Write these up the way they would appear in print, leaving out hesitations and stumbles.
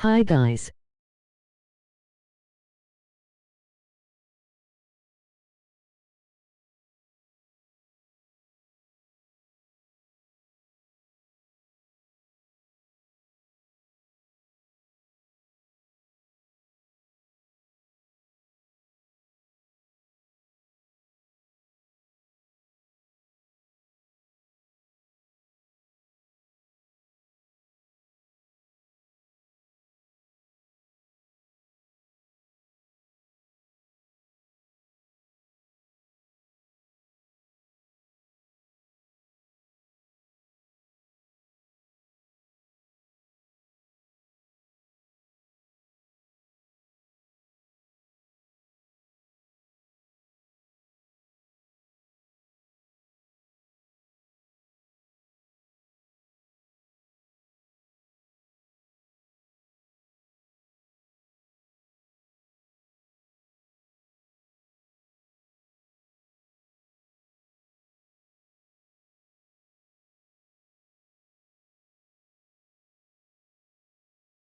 Hi guys.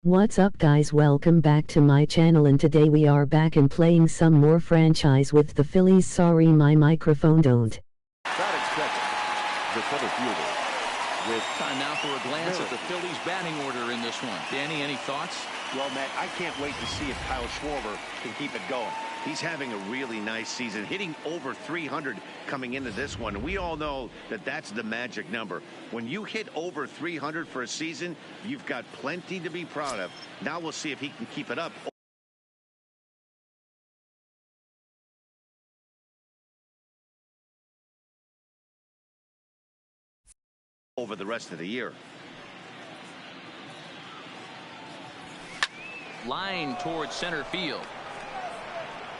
What's up guys, welcome back to my channel, and today we are back and playing some more franchise with the Phillies. Sorry, my microphone don't. Batting second, the center fielder. With time now for a glance at the Phillies batting order in this one. Danny, any thoughts? Well, Matt, I can't wait to see if Kyle Schwarber can keep it going. He's having a really nice season, hitting over 300 coming into this one. We all know that that's the magic number. When you hit over 300 for a season, you've got plenty to be proud of. Now we'll see if he can keep it up over the rest of the year. Line towards center field.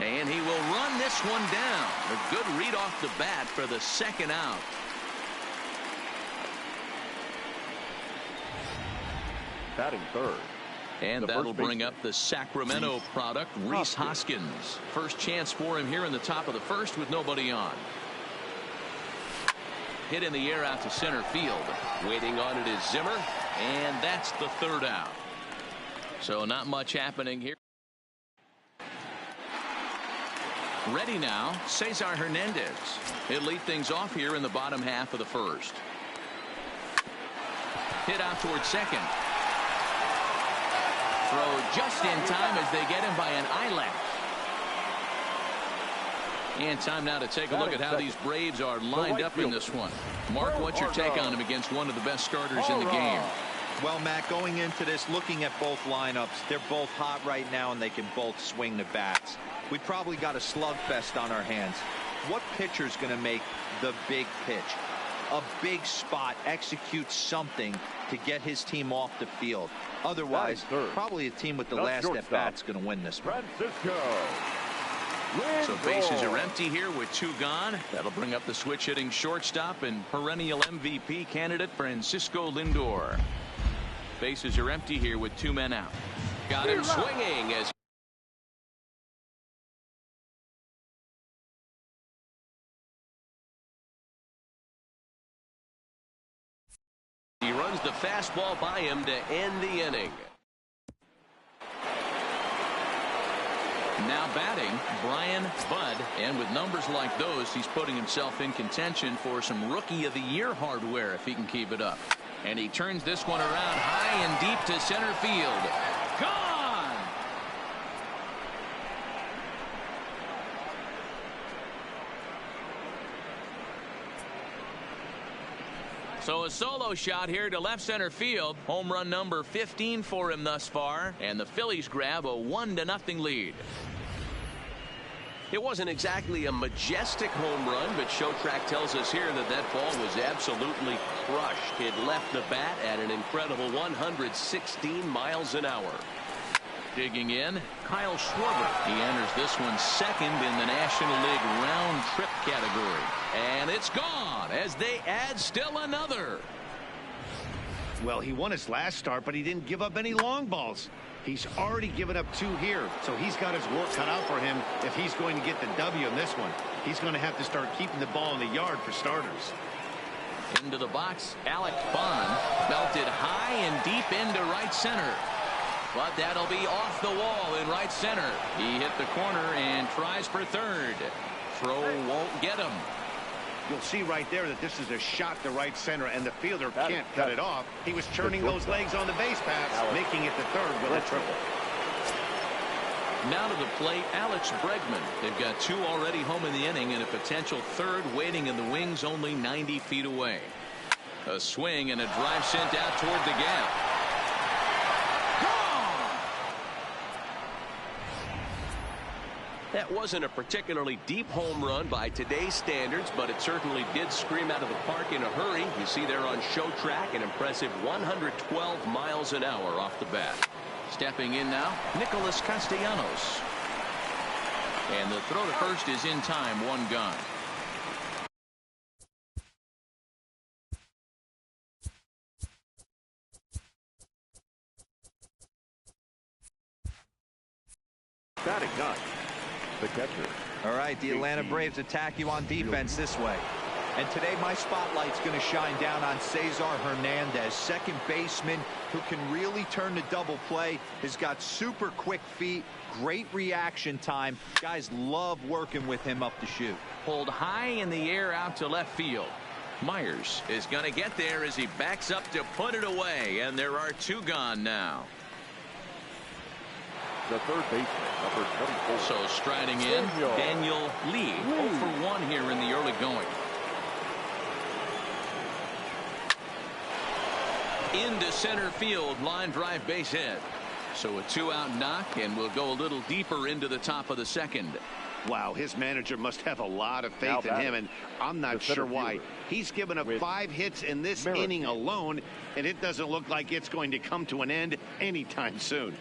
And he will run this one down. A good read off the bat for the second out. Batting third. And that'll bring up the Sacramento product, Rhys Hoskins. First chance for him here in the top of the first with nobody on. Hit in the air out to center field. Waiting on it is Zimmer. And that's the third out. So not much happening here. Ready now, Cesar Hernandez. He'll lead things off here in the bottom half of the first. Hit out towards second. Throw just in time as they get him by an eyelash. And time now to take a look at how these Braves are lined up in this one. Mark, what's your take on him against one of the best starters in the game? Well, Matt, going into this, looking at both lineups, they're both hot right now and they can both swing the bats. We probably got a slugfest on our hands. What pitcher's going to make the big pitch? A big spot, execute something to get his team off the field. Otherwise, probably a team with the last at bat's going to win this one. So bases are empty here with two gone. That'll bring up the switch hitting shortstop and perennial MVP candidate Francisco Lindor. Bases are empty here with two men out. Got him swinging as he runs the fastball by him to end the inning. Now batting, Brian Budd, and with numbers like those, he's putting himself in contention for some Rookie of the Year hardware if he can keep it up. And he turns this one around high and deep to center field. Gone! So a solo shot here to left center field. Home run number 15 for him thus far. And the Phillies grab a 1-0 lead. It wasn't exactly a majestic home run, but Showtrack tells us here that that ball was absolutely crushed. It left the bat at an incredible 116 miles an hour. Digging in, Kyle Schwarber. He enters this one second in the National League round trip category. And it's gone as they add still another. Well, he won his last start, but he didn't give up any long balls. He's already given up two here, so he's got his work cut out for him if he's going to get the W in this one. He's going to have to start keeping the ball in the yard for starters. Into the box, Alec Bond belted high and deep into right center. but that'll be off the wall in right center. He hit the corner and tries for third. Throw won't get him. You'll see right there that this is a shot to right center, and the fielder can't cut it off. He was turning those legs on the base pass, making it to third with a triple. Now to the plate, Alex Bregman. They've got two already home in the inning and a potential third waiting in the wings only 90 feet away. A swing and a drive sent out toward the gap. That wasn't a particularly deep home run by today's standards, but it certainly did scream out of the park in a hurry. You see there on show track an impressive 112 miles an hour off the bat. Stepping in now, Nicholas Castellanos. And the throw to first is in time, one gone. Batting ninth, the catcher. All right, the Atlanta Braves attack you on defense this way. And today my spotlight's going to shine down on Cesar Hernandez, second baseman who can really turn the double play. Has got super quick feet, great reaction time. Guys love working with him up the chute. Pulled high in the air out to left field. Myers is going to get there as he backs up to put it away, and there are two gone now. The third baseman, number 24. So striding in, Daniel Lee, 0 for 1 here in the early going. Into center field, line drive base hit. So a two-out knock, and we'll go a little deeper into the top of the second. Wow, his manager must have a lot of faith in him, and I'm not sure why. He's given up 5 hits in this inning alone, and it doesn't look like it's going to come to an end anytime soon.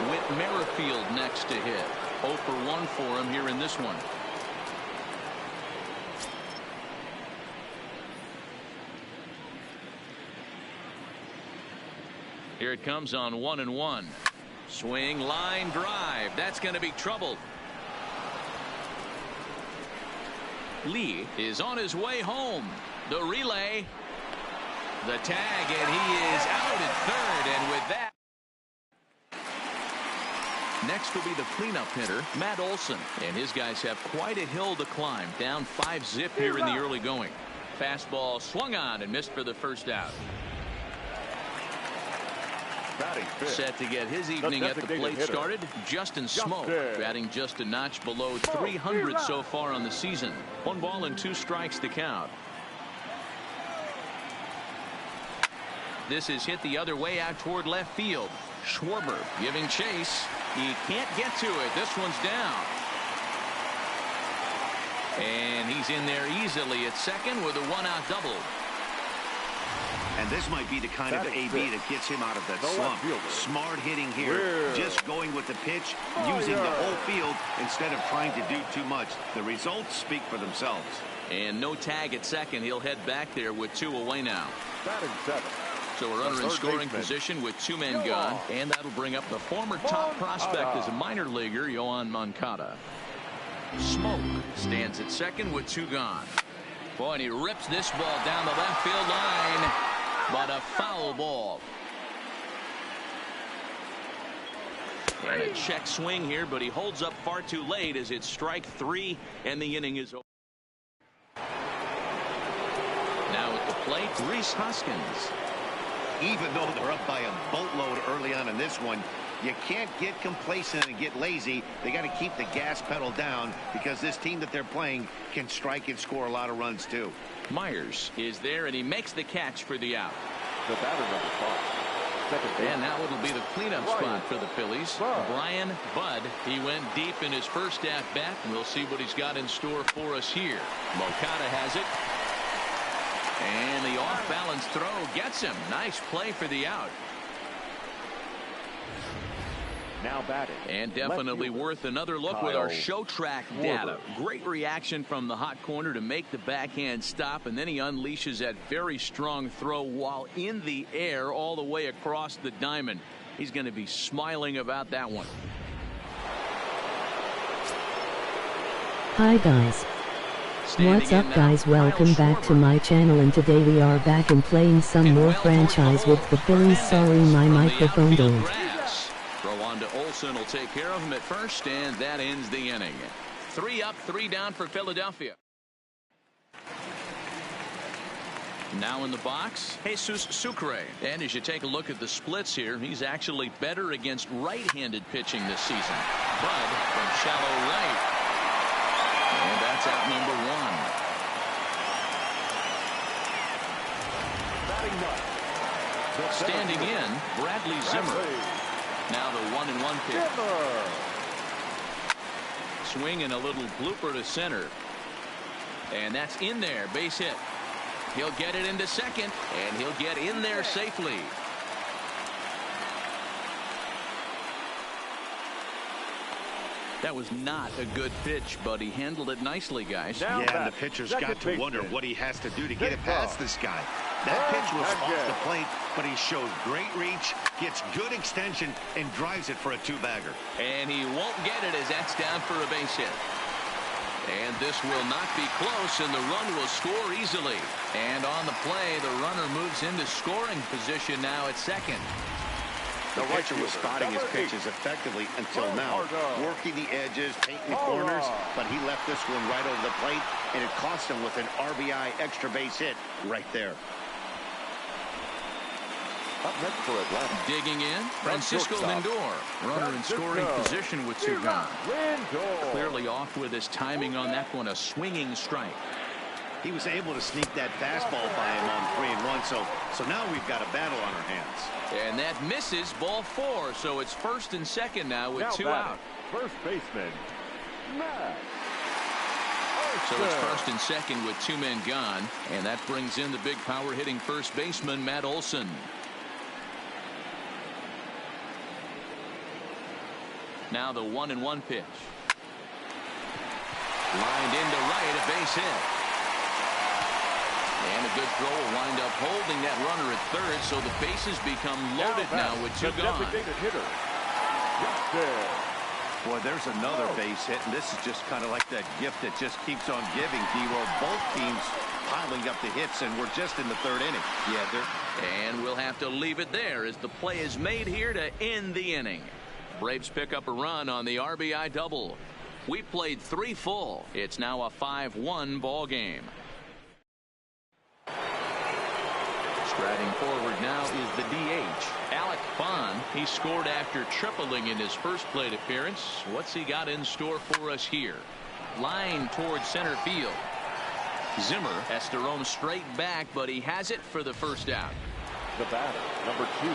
Whit Merrifield next to hit. 0 for 1 for him here in this one. Here it comes on 1-1. Swing, line drive. That's going to be trouble. Lee is on his way home. The relay. The tag, and he is out at third. And with that, next will be the cleanup hitter, Matt Olson. And his guys have quite a hill to climb. Down 5-zip here in the early going. Fastball swung on and missed for the first out. Set to get his evening at the plate started, Justin Smoke, batting just a notch below 300 so far on the season. 1 ball and 2 strikes to count. This is hit the other way out toward left field. Schwarber giving chase. He can't get to it. This one's down. And he's in there easily at second with a 1-out double. And this might be the kind of AB that gets him out of that slump. Smart hitting here. Just going with the pitch, using the whole field instead of trying to do too much. The results speak for themselves. And no tag at second. He'll head back there with 2 away now. Batting 7th. So a runner in scoring position with 2 men gone. And that'll bring up the former top prospect as a minor leaguer, Yohan Moncada. Smoke stands at second with 2 gone. Boy, and he rips this ball down the left field line. But a foul ball. And a check swing here, but he holds up far too late as it's strike 3 and the inning is over. Now at the plate, Rhys Hoskins. Even though they're up by a boatload early on in this one, you can't get complacent and get lazy. They got to keep the gas pedal down because this team that they're playing can strike and score a lot of runs too. Myers is there, and he makes the catch for the out. The batter, number 5. Second base. And now it'll be the cleanup spot for the Phillies. Brian Budd. He went deep in his first at bat, and we'll see what he's got in store for us here. Moncada has it. And the off-balance throw gets him. Nice play for the out. Now batting. And definitely worth another look with our show track data. Great reaction from the hot corner to make the backhand stop, and then he unleashes that very strong throw while in the air all the way across the diamond. He's going to be smiling about that one. Hi guys. What's up guys, welcome back to my channel, and today we are back and playing some more franchise with the Phillies. Sorry, my microphone don't. Throw on to Olsen will take care of him at first, and that ends the inning. 3 up, 3 down for Philadelphia. Now in the box, Jesus Sucre. And as you take a look at the splits here, he's actually better against right-handed pitching this season. Bud from shallow right. And that's out number 1. Standing in, Bradley Zimmer. Now the 1-1 pitch. Swing and a little blooper to center. And that's in there, base hit. He'll get it into second, and he'll get in there safely. That was not a good pitch, but he handled it nicely, guys. Yeah, and the pitcher's got to wonder what he has to do to get it past this guy. That pitch was off the plate, but he shows great reach, gets good extension, and drives it for a 2-bagger. And he won't get it as that's down for a base hit. And this will not be close, and the run will score easily. And on the play, the runner moves into scoring position now at second. The pitcher was spotting his pitches effectively until now, working the edges, painting the corners, but he left this one right over the plate, and it cost him with an RBI extra base hit right there. Up next for Atlanta. Digging in, Francisco Lindor. Runner in scoring position with 2 gone. Clearly off with his timing on that one, a swinging strike. He was able to sneak that fastball by him on 3-1, so now we've got a battle on our hands. And that misses, ball 4, so it's first and second now with 2 out. First baseman, Matt. So it's first and second with 2 men gone, and that brings in the big power hitting first baseman, Matt Olson. Now the 1-1 pitch. Lined into right, a base hit. And a good throw will wind up holding that runner at third, so the bases become loaded now with 2 gone. Boy, there's another base hit, and this is just kind of like that gift that just keeps on giving, D-Roll. Both teams piling up the hits, and we're just in the 3rd inning. Yeah, and we'll have to leave it there as the play is made here to end the inning. Braves pick up a run on the RBI double. We played 3 full. It's now a 5-1 ball game. Striding forward now is the DH, Alec Bond. He scored after tripling in his first plate appearance. What's he got in store for us here? Line towards center field. Zimmer has to roam straight back, but he has it for the first out. The batter, number 2.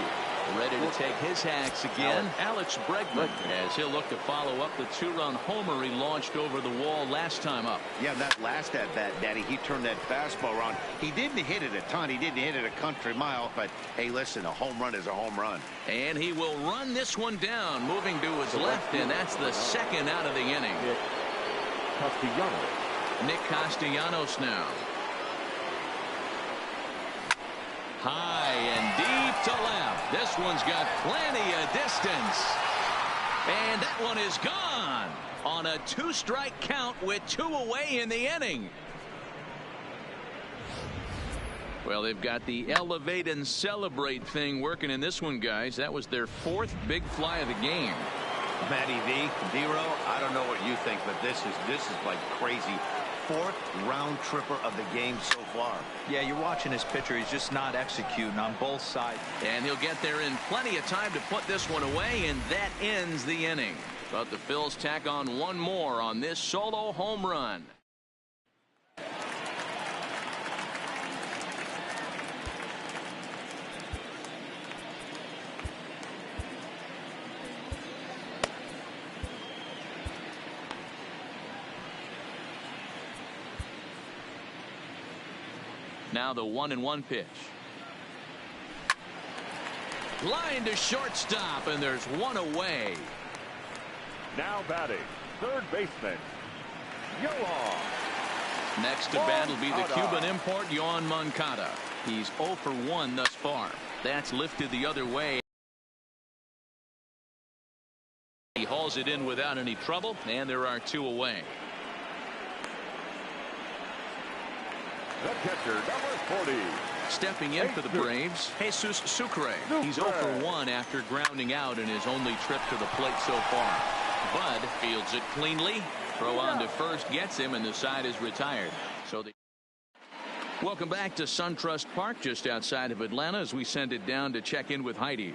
Ready to take his hacks again, Alex Bregman, as he'll look to follow up the 2-run homer he launched over the wall last time up. Yeah, that last at-bat, Daddy, he turned that fastball around. He didn't hit it a ton. He didn't hit it a country mile, but hey, listen, a home run is a home run. And he will run this one down, moving to his left, and that's the 2nd out of the inning. Nick Castellanos now. High and deep to left. This one's got plenty of distance. And that one is gone on a 2-strike count with 2 away in the inning. Well, they've got the elevate and celebrate thing working in this one, guys. That was their 4th big fly of the game. Matty V, D-Roll, I don't know what you think, but this is like crazy. 4th round tripper of the game so far. Yeah, you're watching this pitcher. He's just not executing on both sides. And he'll get there in plenty of time to put this one away, and that ends the inning. But the Phils tack on 1 more on this solo home run. Now the 1-1 pitch. Line to shortstop, and there's 1 away. Now batting, 3rd baseman, Yohan. Next to bat will be the Cuban import, Yohan Moncada. He's 0 for 1 thus far. That's lifted the other way. He hauls it in without any trouble, and there are 2 away. The catcher, number 40. Stepping in for the Braves, Jesus Sucre. He's 0 for 1 after grounding out in his only trip to the plate so far. Bud fields it cleanly. Throw on to first gets him, and the side is retired. Welcome back to SunTrust Park, just outside of Atlanta, as we send it down to check in with Heidi.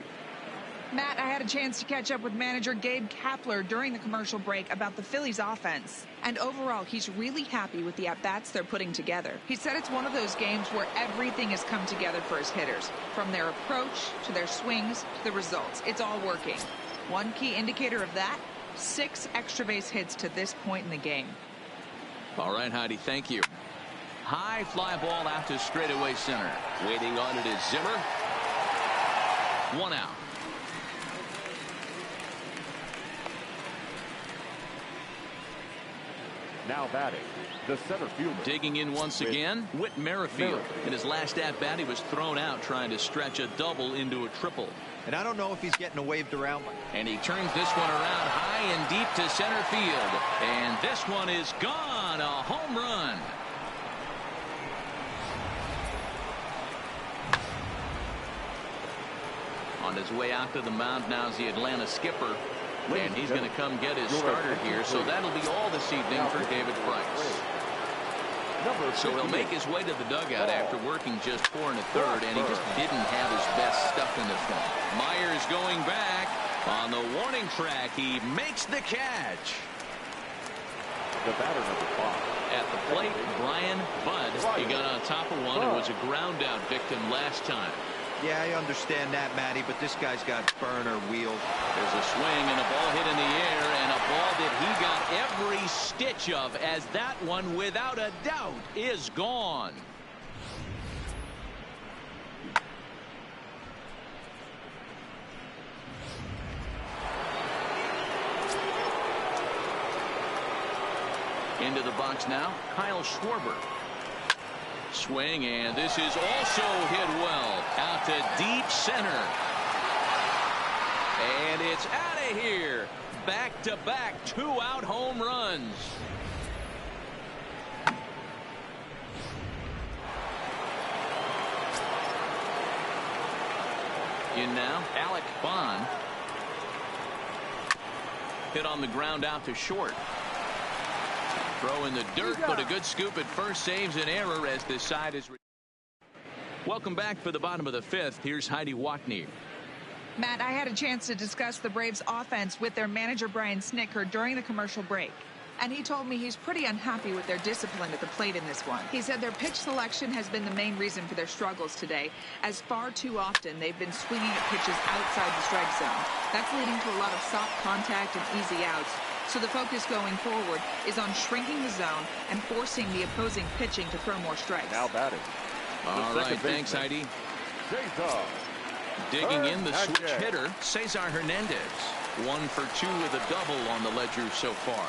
Matt, I had a chance to catch up with manager Gabe Kapler during the commercial break about the Phillies offense. And overall, he's really happy with the at-bats they're putting together. He said it's one of those games where everything has come together for his hitters. From their approach, to their swings, to the results. It's all working. One key indicator of that, 6 extra base hits to this point in the game. All right, Heidi, thank you. High fly ball out to straightaway center. Waiting on it is Zimmer. 1 out. Now batting, the center fielder. Digging in once again, Whit Merrifield. In his last at-bat, he was thrown out trying to stretch a double into a triple. And I don't know if he's getting waved around. And he turns this one around high and deep to center field. And this one is gone. A home run. On his way out to the mound now is the Atlanta skipper. And he's going to come get his starter here. So that'll be all this evening for David Price. So he'll make his way to the dugout after working just 4 1/3, and he just didn't have his best stuff in this one. Myers going back on the warning track. He makes the catch. The batter, number 5. At the plate, Brian Bud. He got on top of one and was a ground out victim last time. Yeah, I understand that, Matty, but this guy's got burner wheels. There's a swing and a ball hit in the air, and a ball that he got every stitch of, as that one, without a doubt, is gone. Into the box now, Kyle Schwarber. Swing, and this is also hit well out to deep center, and it's out of here. Back-to-back 2-out home runs. In now, Alec Bond. Hit on the ground out to short. Throw in the dirt, but a good scoop at first saves an error as this side is. Welcome back for the bottom of the 5th. Here's Heidi Watney. Matt, I had a chance to discuss the Braves offense with their manager Brian Snitker during the commercial break. And he told me he's pretty unhappy with their discipline at the plate in this one. He said their pitch selection has been the main reason for their struggles today, as far too often they've been swinging at pitches outside the strike zone. That's leading to a lot of soft contact and easy outs. So the focus going forward is on shrinking the zone and forcing the opposing pitching to throw more strikes. Now batting. All right, thanks, Heidi. Cesar. Digging in the switch hitter, Cesar Hernandez. 1 for 2 with a double on the ledger so far.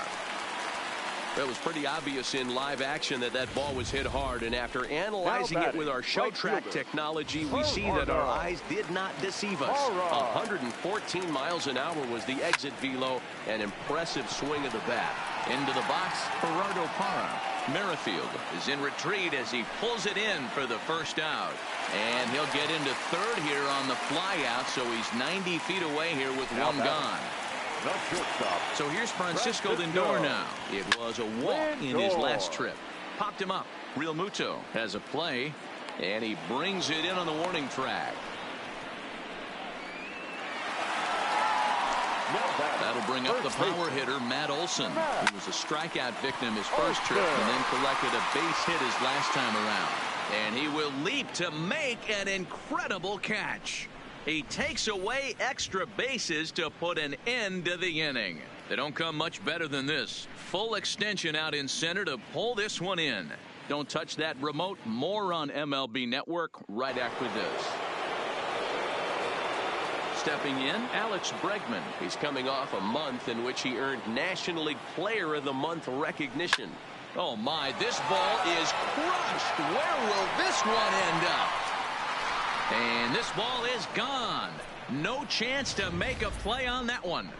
It was pretty obvious in live action that ball was hit hard, and after analyzing it with our show track technology, we see that our eyes did not deceive us. 114 miles an hour was the exit velo, an impressive swing of the bat. Into the box, Gerardo Parra. Merrifield is in retreat as he pulls it in for the first out. And he'll get into third here on the fly out, so he's 90 feet away here with one gone. So here's Francisco Lindor now. It was a walk in his last trip. Popped him up. Real Muto has a play, and he brings it in on the warning track. That'll bring up the power hitter, Matt Olson, who was a strikeout victim his first trip and then collected a base hit his last time around. And he will leap to make an incredible catch. He takes away extra bases to put an end to the inning. They don't come much better than this. Full extension out in center to pull this one in. Don't touch that remote. More on MLB Network right after this. Stepping in, Alex Bregman. He's coming off a month in which he earned National League Player of the Month recognition. Oh my, this ball is crushed. Where will this one end up? And this ball is gone. No chance to make a play on that one.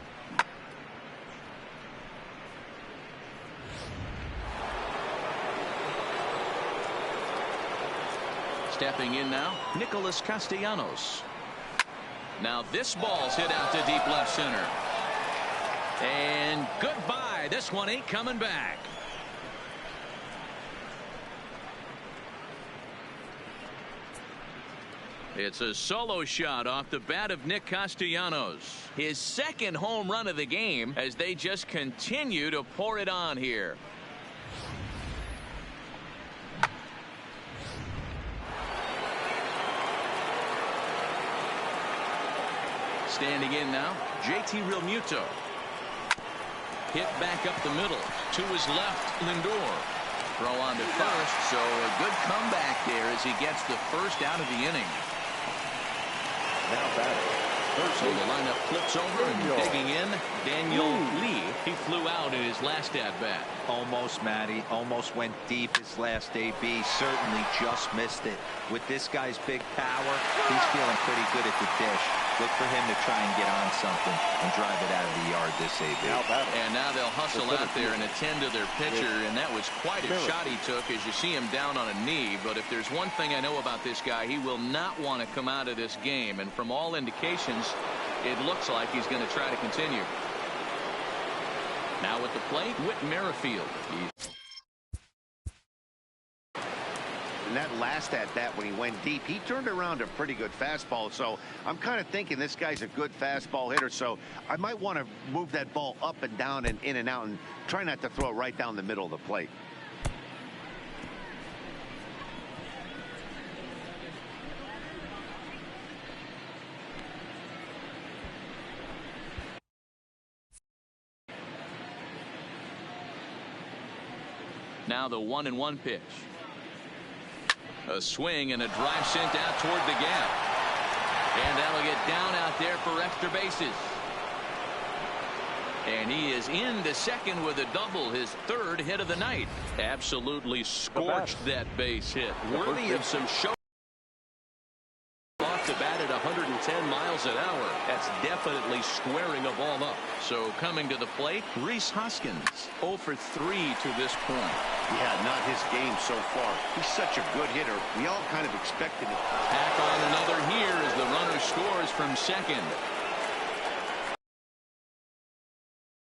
Stepping in now, Nicholas Castellanos. Now this ball's hit out to deep left center. And goodbye. This one ain't coming back. It's a solo shot off the bat of Nick Castellanos. His second home run of the game as they just continue to pour it on here. Standing in now, JT Realmuto. Hit back up the middle. To his left, Lindor. Throw on to first, so a good comeback there as he gets the first out of the inning. Now batting. So the lineup flips over and digging in, Daniel Lee. He flew out in his last at-bat. Almost, Matty. Almost went deep his last AB. Certainly just missed it. With this guy's big power, he's feeling pretty good at the dish. Look for him to try and get on something and drive it out of the yard this AB. And now they'll hustle out there and attend to their pitcher, and that was quite a shot he took as you see him down on a knee. But if there's one thing I know about this guy, he will not want to come out of this game. And from all indications, it looks like he's going to try to continue. Now at the plate, Whit Merrifield. And that last at-bat when he went deep, he turned around a pretty good fastball. So I'm kind of thinking this guy's a good fastball hitter. So I might want to move that ball up and down and in and out and try not to throw it right down the middle of the plate. Now the 1-1 pitch. A swing and a drive sent out toward the gap. And that'll get down out there for extra bases. And he is into second with a double, his third hit of the night. Absolutely scorched that base hit. Worthy of some show. Off the bat at 110 miles an hour. That's definitely squaring a ball up. So coming to the plate, Rhys Hoskins 0 for 3 to this point. Yeah, not his game so far. He's such a good hitter. We all kind of expected it. Tack on another here as the runner scores from second.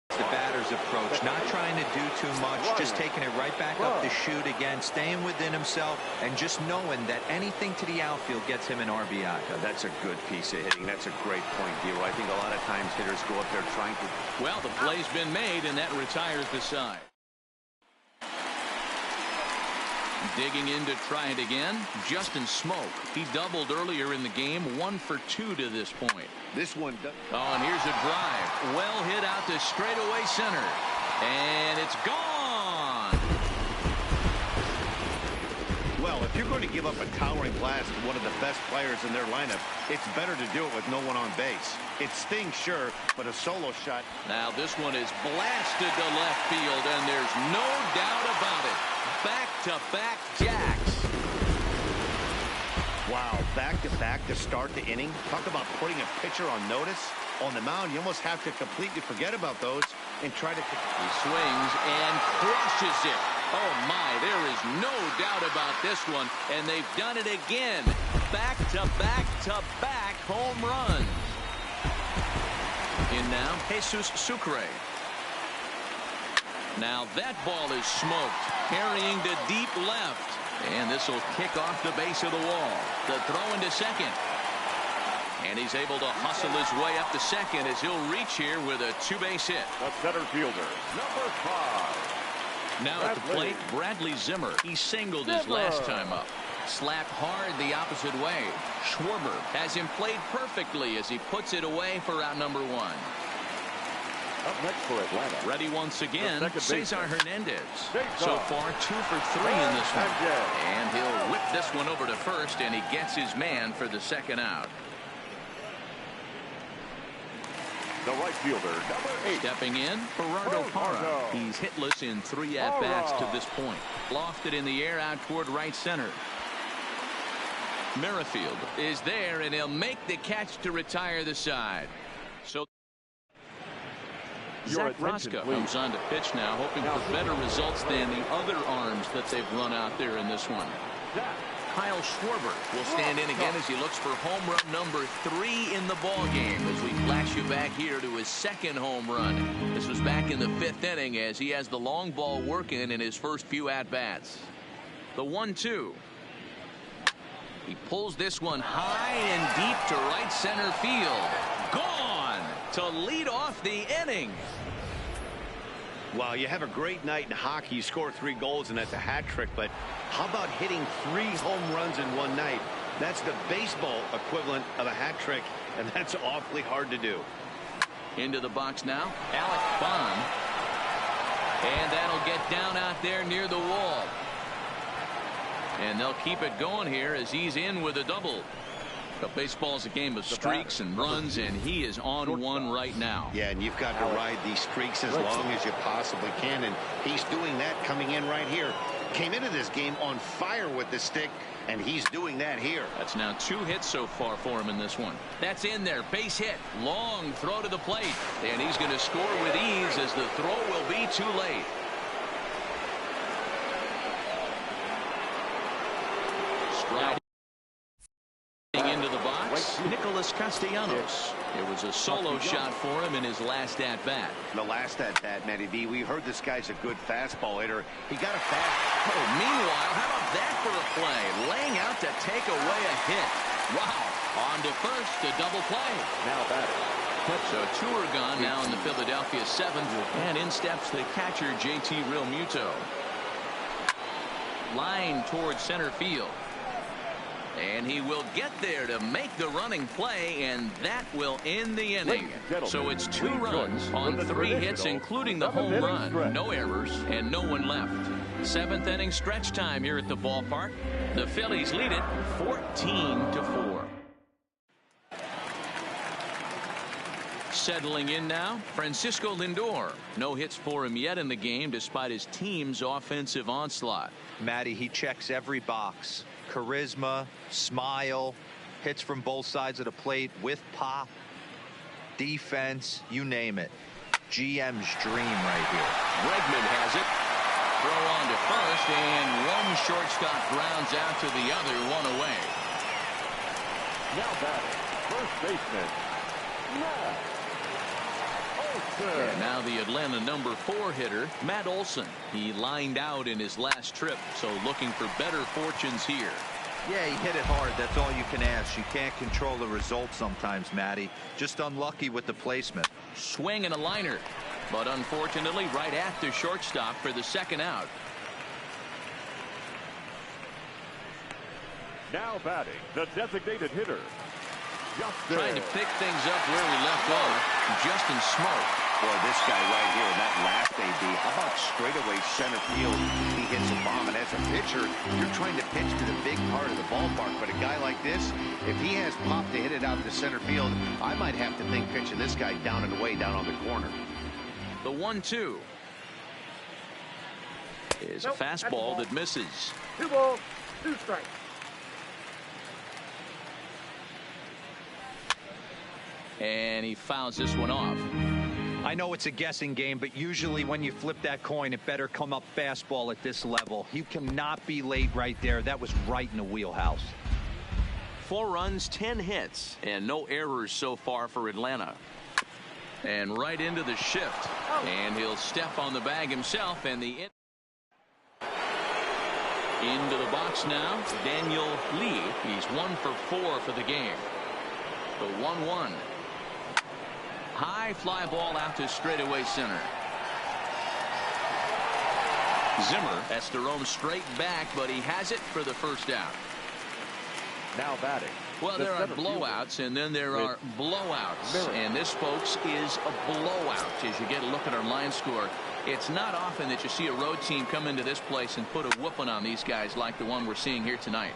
The batter's approach, not trying to do too much, just taking it right back up the chute again, staying within himself, and just knowing that anything to the outfield gets him an RBI. That's a good piece of hitting. That's a great point, Giro. I think a lot of times hitters go up there trying to. Well, the play's been made, and that retires the side. Digging in to try it again, Justin Smoke. He doubled earlier in the game, 1 for 2 to this point. This one does. Oh, and here's a drive. Well hit out to straightaway center. And it's gone. Well, if you're going to give up a towering blast to one of the best players in their lineup, it's better to do it with no one on base. It stings, sure, but a solo shot. Now this one is blasted to left field, and there's no doubt about it. Back-to-back jacks. Wow, back-to-back to start the inning. Talk about putting a pitcher on notice. On the mound, you almost have to completely forget about those and try to. He swings and crushes it. Oh, my, there is no doubt about this one. And they've done it again. Back-to-back-to-back home runs. In now, Jesus Sucre. Now that ball is smoked, carrying to deep left. And this will kick off the base of the wall. The throw into second. And he's able to hustle his way up to second as he'll reach here with a 2-base hit. The center fielder, number 5. Now at the plate, Bradley Zimmer. He singled his last time up. Slapped hard the opposite way. Schwarber has him played perfectly as he puts it away for out number 1. Up next for Atlanta. Ready once again, Cesar Hernandez. Cesar. So far, 2 for 3 in this one. And he'll whip this one over to first, and he gets his man for the second out. The right fielder, number 8. Stepping in, Gerardo Parra. He's hitless in 3 at-bats to this point. Lofted in the air out toward right center. Merrifield is there, and he'll make the catch to retire the side. So Zach Rosca comes on to pitch now, hoping for better results than the other arms that they've run out there in this one. Kyle Schwarber will stand in again as he looks for home run number 3 in the ball game as we flash you back here to his second home run. This was back in the 5th inning as he has the long ball working in his first few at-bats. The 1-2. He pulls this one high and deep to right center field. Gone to lead off the inning. Well, you have a great night in hockey. You score 3 goals, and that's a hat trick. But how about hitting 3 home runs in one night? That's the baseball equivalent of a hat trick, and that's awfully hard to do. Into the box now, Alec Bond. And that'll get down out there near the wall. And they'll keep it going here as he's in with a double. But baseball's a game of streaks and runs, and he is on one right now. Yeah, and you've got to ride these streaks as long as you possibly can, and he's doing that coming in right here. Came into this game on fire with the stick, and he's doing that here. That's now 2 hits so far for him in this one. That's in there, base hit, long throw to the plate, and he's going to score with ease as the throw will be too late. Stride into the box, Nicholas Castellanos. It was a solo shot for him in his last at-bat. The last at-bat, Matty B, we heard this guy's a good fastball hitter. He got a fast. Oh, meanwhile, how about that for a play? Laying out to take away a hit. Wow. On to first, a double play. Now batting. So 2 are gone now in the Philadelphia 7th, and in steps the catcher, JT Realmuto. Line towards center field. And he will get there to make the running play, and that will end the inning. So it's 2 runs on 3 hits, including the home run. No errors and no one left. 7th inning stretch time here at the ballpark. The Phillies lead it 14-4. Settling in now, Francisco Lindor. No hits for him yet in the game despite his team's offensive onslaught. Matty, he checks every box. Charisma, smile, hits from both sides of the plate with pop, defense, you name it. GM's dream right here. Bregman has it. Throw on to first, and one shortstop grounds out to the other, 1 away. Now batting, first baseman, Matt Olson. And now the Atlanta number 4 hitter, Matt Olson. He lined out in his last trip, so looking for better fortunes here. Yeah, he hit it hard. That's all you can ask. You can't control the result sometimes, Matty. Just unlucky with the placement. Swing and a liner, but unfortunately right at the shortstop for the 2nd out. Now batting, the designated hitter, Justin. Trying to pick things up where we left off, Justin Smoke. Boy, this guy right here, that last AB, how about straightaway center field? He hits a bomb, and as a pitcher, you're trying to pitch to the big part of the ballpark. But a guy like this, if he has pop to hit it out to center field, I might have to think pitching this guy down and away down on the corner. The 1-2 is a fastball that misses. 2 balls, 2 strikes. And he fouls this one off. I know it's a guessing game, but usually when you flip that coin, it better come up fastball at this level. You cannot be late right there. That was right in the wheelhouse. 4 runs, 10 hits, and no errors so far for Atlanta. And right into the shift. And he'll step on the bag himself, and the into the box now, Daniel Lee. He's 1 for 4 for the game. The 1-1. High fly ball out to straightaway center. Zimmer has to roam straight back, but he has it for the first out. Now batting. Well, there are blowouts, and then there are blowouts. And this, folks, is a blowout. As you get a look at our line score, it's not often that you see a road team come into this place and put a whooping on these guys like the one we're seeing here tonight.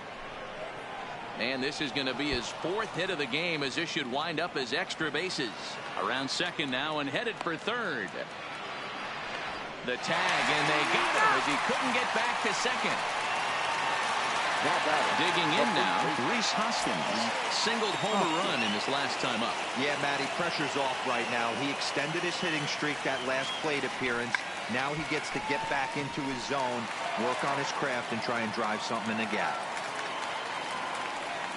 And this is going to be his 4th hit of the game, as this should wind up as extra bases. Around second now and headed for third. The tag, and they got him as he couldn't get back to second. Digging in now, Rhys Hoskins singled home run in his last time up. Yeah, Matty, pressure's off right now. He extended his hitting streak that last plate appearance. Now he gets to get back into his zone, work on his craft, and try and drive something in the gap.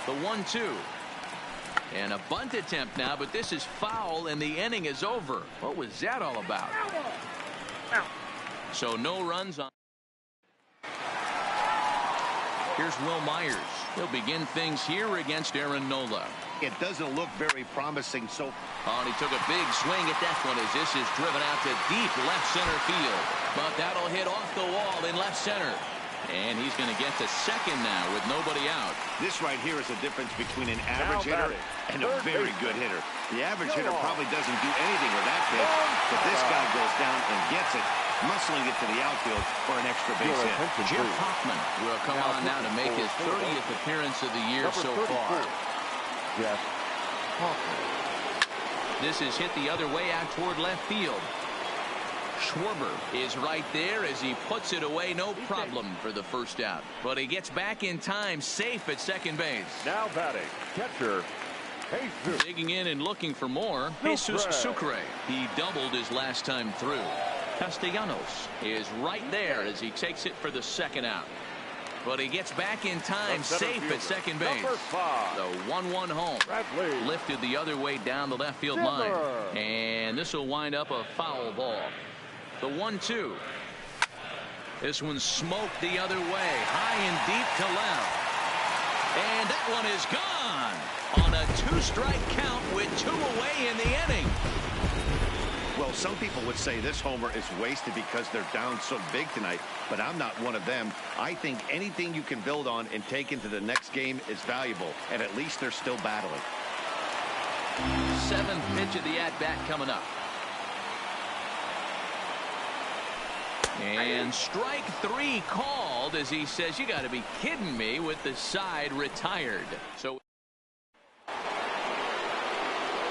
The 1-2. And a bunt attempt now, but this is foul, and the inning is over. What was that all about? So no runs on. Here's Will Myers. He'll begin things here against Aaron Nola. It doesn't look very promising. So, and he took a big swing at that one as this is driven out to deep left center field. But that'll hit off the wall in left center. And he's going to get to second now with nobody out. This right here is the difference between an average hitter and a very good hitter. The average hitter probably doesn't do anything with that pitch, but this guy goes down and gets it, muscling it to the outfield for an extra base hit. Jeff Hoffman will come on now to make his 30th appearance of the year so far. Jeff Hoffman. This is hit the other way out toward left field. Schwarber is right there as he puts it away, no problem for the first out. But he gets back in time, safe at second base. Now batting, catcher Jesus. Digging in and looking for more, Jesus Sucre. He doubled his last time through. Castellanos is right there as he takes it for the second out. But he gets back in time, safe at second base. The 1-1 home. Bradley. Lifted the other way down the left field line. And this will wind up a foul ball. The 1-2. This one's smoked the other way, high and deep to left. And that one is gone on a 2-strike count with 2 away in the inning. Well, some people would say this homer is wasted because they're down so big tonight, but I'm not one of them. I think anything you can build on and take into the next game is valuable, and at least they're still battling. 7th pitch of the at-bat coming up. And strike 3 called as he says, you got to be kidding me, with the side retired. So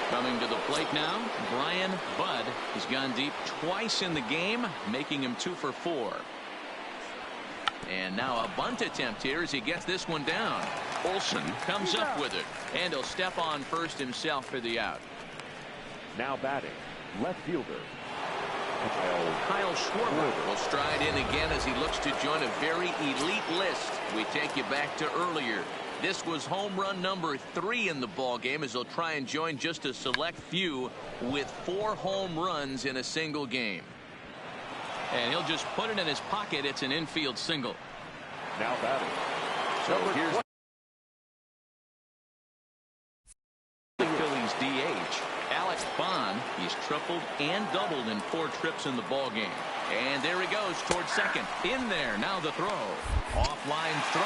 coming to the plate now, Brian Budd has gone deep twice in the game, making him 2 for 4. And now a bunt attempt here as he gets this one down. Olsen comes up with it, and he'll step on first himself for the out. Now batting, left fielder Kyle Schwarber will stride in again as he looks to join a very elite list. We take you back to earlier. This was home run number 3 in the ball game as he'll try and join just a select few with 4 home runs in a single game. And he'll just put it in his pocket. It's an infield single. Now batting. So here's the Phillies DH. Alex Bond, he's tripled and doubled in 4 trips in the ball game. And there he goes towards second. In there, now the throw. Offline throw,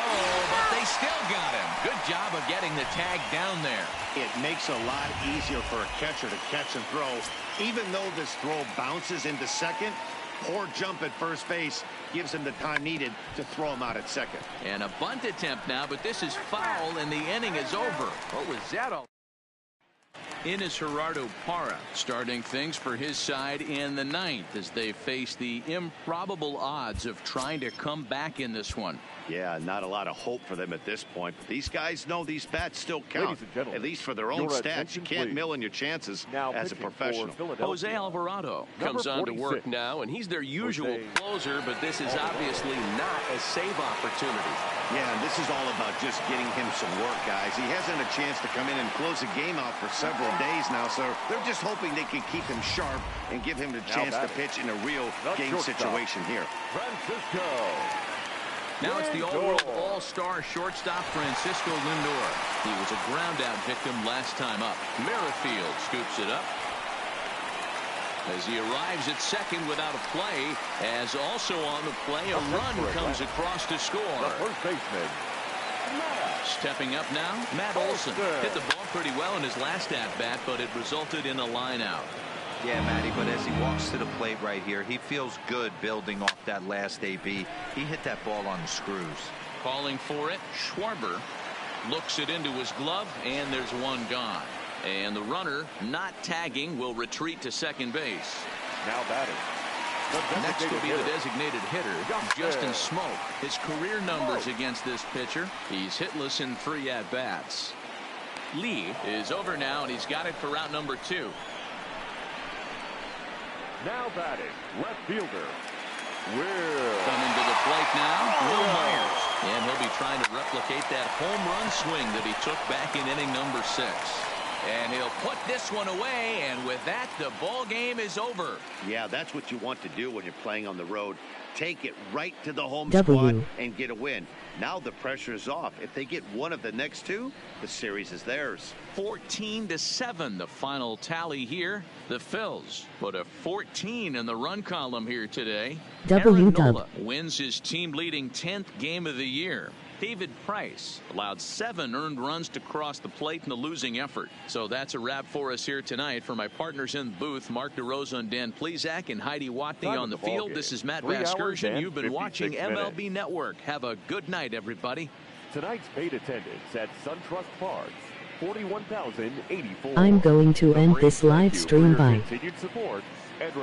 but they still got him. Good job of getting the tag down there. It makes a lot easier for a catcher to catch and throw. Even though this throw bounces into second, poor jump at first base gives him the time needed to throw him out at second. And a bunt attempt now, but this is foul, and the inning is over. What was that all? In is Gerardo Parra, starting things for his side in the 9th as they face the improbable odds of trying to come back in this one. Yeah, not a lot of hope for them at this point. But these guys know these bats still count, at least for their own stats. You can't mill in your chances as a professional. Jose Alvarado comes on to work now, and he's their usual closer, but this is obviously not a save opportunity. Yeah, and this is all about just getting him some work, guys. He hasn't a chance to come in and close the game out for several days now, so they're just hoping they can keep him sharp and give him the chance to pitch in a real game situation here. Francisco. Now it's the all-world all-star shortstop Francisco Lindor. He was a ground-out victim last time up. Merrifield scoops it up as he arrives at second without a play, as also on the play a run comes across to score. The first baseman, stepping up now, Matt Olson hit the ball pretty well in his last at-bat, but it resulted in a line-out. Yeah, Matty, but as he walks to the plate right here, he feels good building off that last AB. He hit that ball on the screws. Calling for it, Schwarber looks it into his glove, and there's one gone. And the runner, not tagging, will retreat to second base. Now batting. Next will be the designated hitter, Justin Smoke. His career numbers against this pitcher, he's hitless in 3 at-bats. Lee is over now, and he's got it for route number 2. Now batting, left fielder, Coming to the plate now, Will Myers. And he'll be trying to replicate that home run swing that he took back in inning number 6. And he'll put this one away, and with that, the ball game is over. Yeah, that's what you want to do when you're playing on the road. Take it right to the home W. squad and get a win. Now the pressure is off. If they get one of the next two, the series is theirs. 14-7, the final tally here. The Phils put a 14 in the run columm here today. Aaron Nola wins his team-leading 10th game of the year. David Price allowed 7 earned runs to cross the plate in the losing effort. So that's a wrap for us here tonight. For my partners in the booth, Mark DeRosa and Dan Plesac and Heidi Watney on the field. This is Matt Vasgersian. You've been watching MLB Network. Have a good night, everybody. Tonight's paid attendance at SunTrust Park, 41,084. I'm going to end this live stream by continued support and